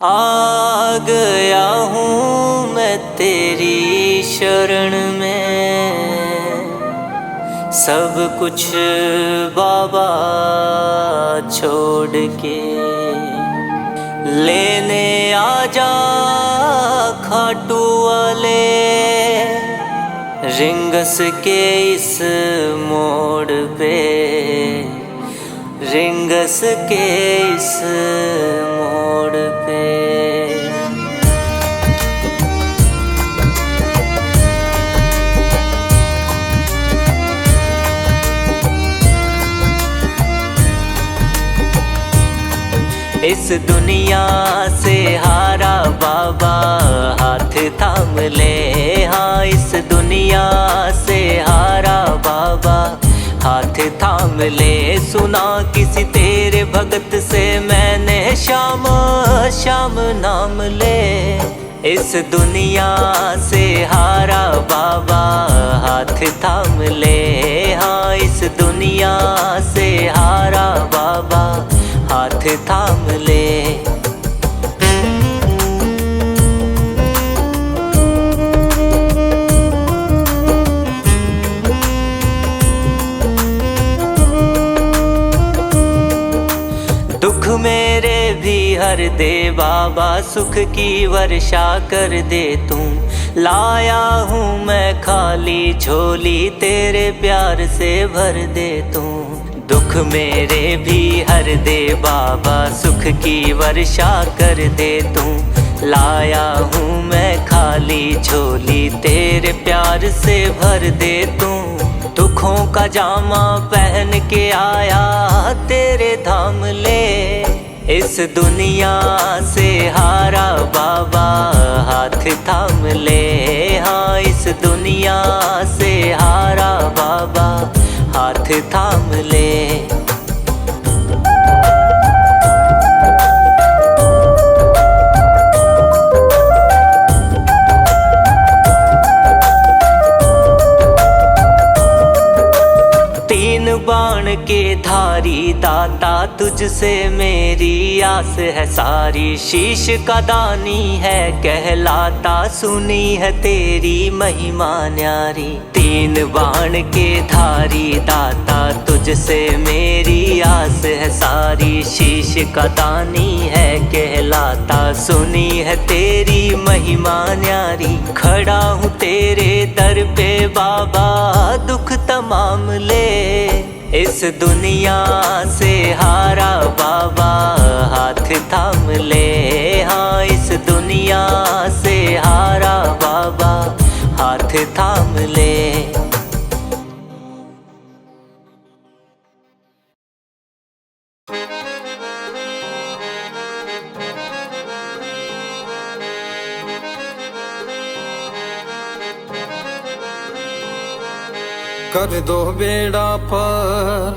आ गया हूँ मैं तेरी शरण में, सब कुछ बाबा छोड़ के लेने आजा खाटू वाले, रिंगस के इस मोड़ पे, रिंगस के इस मोड़ पे। इस दुनिया से हारा बाबा हाथ थाम ले, हाँ इस दुनिया से हारा बाबा हाथ थाम ले। सुना किसी तेरे भगत से मैंने श्याम श्याम नाम ले। इस दुनिया से हारा बाबा हाथ थाम ले, हाँ इस दुनिया से हारा बाबा हाथ थाम ले। दुख मेरे भी हर दे बाबा, सुख की वर्षा कर दे तू। लाया हूँ मैं खाली झोली, तेरे प्यार से भर दे तू। दुख मेरे भी हर दे बाबा, सुख की वर्षा कर दे तू। लाया हूँ मैं खाली झोली, तेरे प्यार से भर दे तू। दुखों का जामा पहन के आया तेरे धाम ले। इस दुनिया से हारा बाबा हाथ थाम ले, हाँ इस दुनिया से हारा बाबा हाथ थाम ले। बाण के धारी दाता, तुझसे मेरी आस है सारी। शीश का दानी है कहलाता, सुनी है तेरी महिमा न्यारी। तीन बाण के धारी दाता, तुझसे मेरी आस है सारी। शीश का दानी है कहलाता, सुनी है तेरी महिमा न्यारी। खड़ा हूँ तेरे दर पे बाबा, दुख तमाम ले। इस दुनिया से हारा बाबा हाथ थाम ले, हाँ इस दुनिया से हारा बाबा हाथ थाम ले। कर दो बेड़ा पार,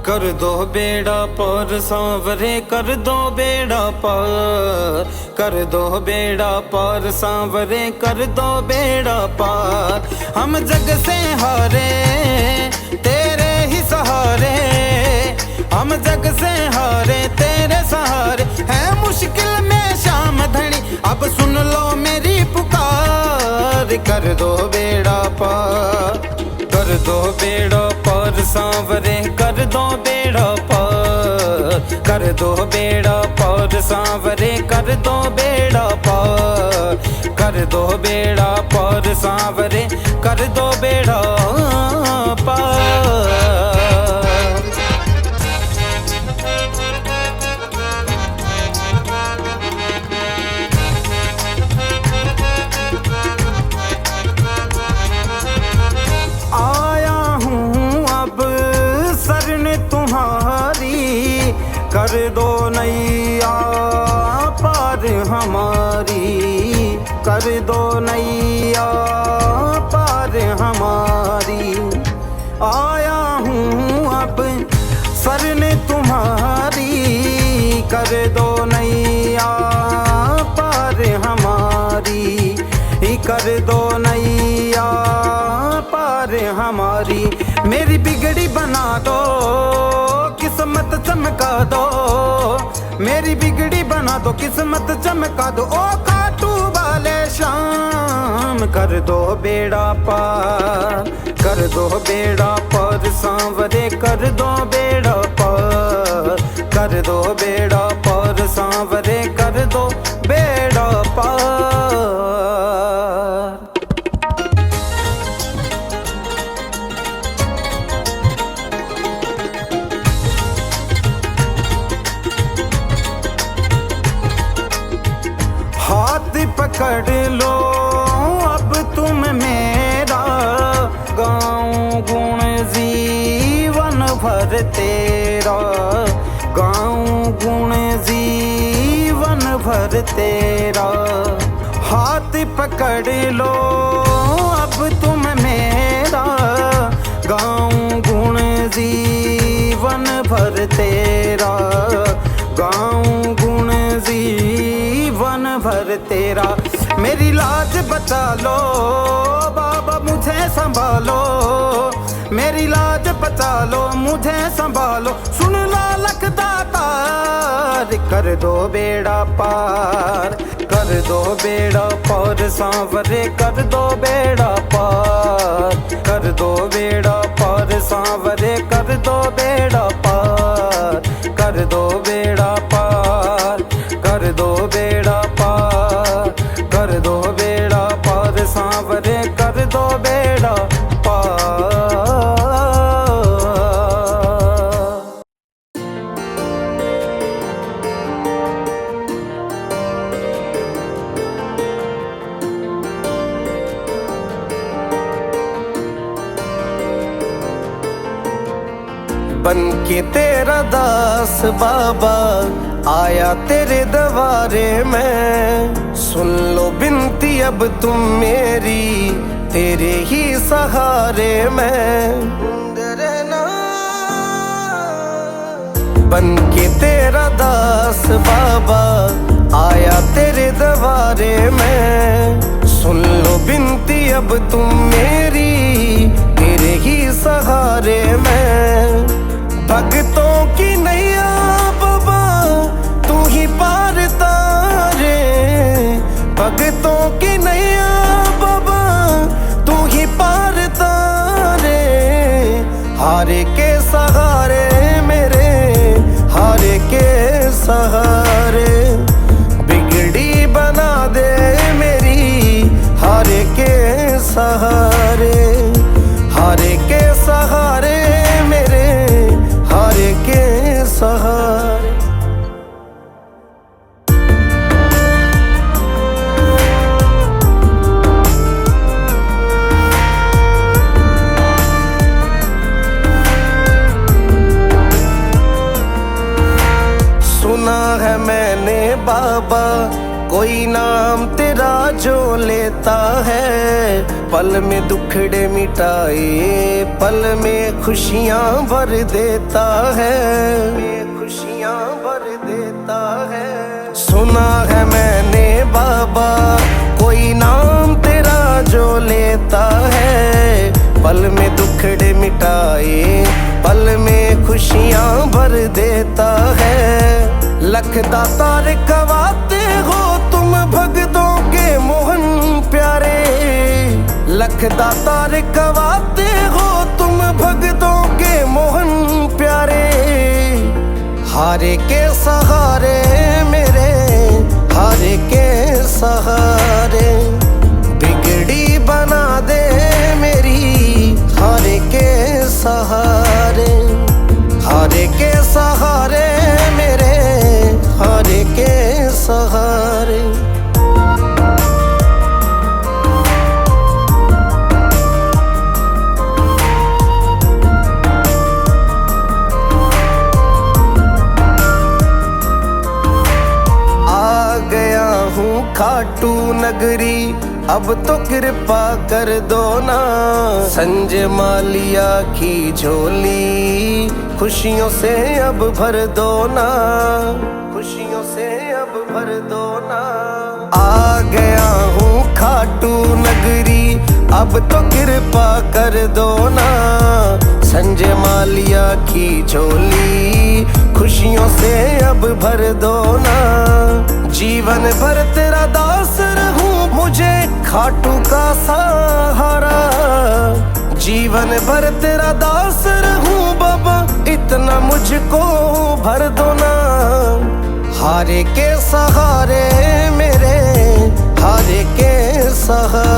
कर दो बेड़ा पार सांवरे, कर दो बेड़ा पार। कर दो बेड़ा पार सांवरे, कर दो बेड़ा पार। हम जग से हारे तेरे ही सहारे, हम जग से हारे तेरे सहारे। है मुश्किल में शाम धनी, अब सुन लो मेरी पुकार। कर दो बेड़ा पार, कर दो बेड़ा पार सांवरे, कर दो बेड़ा पार। कर दो बेड़ा पार सांवरे, कर दो बेड़ा पार। कर दो बेड़ा पार सांवरे, कर दो बेड़ा पार। कर दो नैया पार हमारी, कर दो नैया पार हमारी। आया हूँ अब शरण तुम्हारी, कर दो नैया पार हमारी। कर दो नैया पार हमारी। मेरी बिगड़ी बना दो, किस्मत चमका दो। मेरी बिगड़ी बना दो, किस्मत चमका दो, ओ खाटू वाले शाम। कर दो बेड़ा पार, कर दो बेड़ा पार सांवरे, कर दो बेड़ा पार, कर दो बेड़ा पार सांवरे, कर दो बेड़ा पार। हाथ पकड़ लो अब तुम मेरा, गाऊं गुण जीवन भर तेरा, गाऊं गुण जीवन भर तेरा। हाथ पकड़ लो अब तुम मेरा, गाऊं गुण जीवन भर तेरा, गाऊं गुण जीवन भर तेरा। मेरी लाज बचा लो बाबा मुझे संभालो, मेरी लाज बचा लो मुझे संभालो, सुन लो लखदातार। कर दो बेड़ा पार, कर दो बेड़ा पार सांवरे, कर दो बेड़ा पार, कर दो बेड़ा पार सांवरे, कर दो बेड़ा पार, कर दो बेड़ा पार, कर दो बेड़ा पार, कर दो बेड़ा पार सांवरे, कर दो बेड़ा पार। बन के तेरा दास बाबा आया तेरे दरबारे में, सुन लो बिनती अब तुम मेरी, तेरे ही सहारे में रहना। बन के तेरा दास बाबा आया तेरे दरबारे में, सुन लो बिनती अब तुम मेरी, तेरे ही सहारे में। भक्तों की नैया बाबा तू ही पार तारे, भक्तों की नैया बाबा तू ही पार तारे। हारे के सहारे मेरे, हारे के सहारे, बिगड़ी बना दे मेरी, हारे के सहारे, हारे के सहारे मेरे, हारे के सहारे। सुना है मैंने बाबा कोई नाम तेरा जो लेता है, पल में दुखड़े मिटाए, पल में खुशियाँ भर देता है, खुशियाँ भर देता है। सुना है मैंने बाबा कोई नाम तेरा जो लेता है, पल में दुखड़े मिटाए, पल में खुशियाँ भर देता है। लखदातार कवाते हो तुम भगतों के मोहन प्यारे, लखदातार कवाते हो तुम भगतों के मोहन प्यारे। हारे के सहारे मेरे, हारे के सहारे, बिगड़ी बना दे मेरी, हारे के सहारे, हारे के सहारे मेरे, हारे के सहारे। आ गया हूँ खाटू नगरी, अब तो कृपा कर दो ना। संजय मालिया की झोली खुशियों से अब भर दो ना, खुशियों से अब भर दो ना। आ गया हूँ खाटू नगरी, अब तो कृपा कर दो ना। संजय मालिया की झोली खुशियों से अब भर दो ना। जीवन भर तेरा दास रहूं, मुझे खाटू का सहारा। जीवन भर तेरा दास रहूं बाबा, इतना मुझको भर दो ना। हारे के सहारे मेरे, हारे के सहारे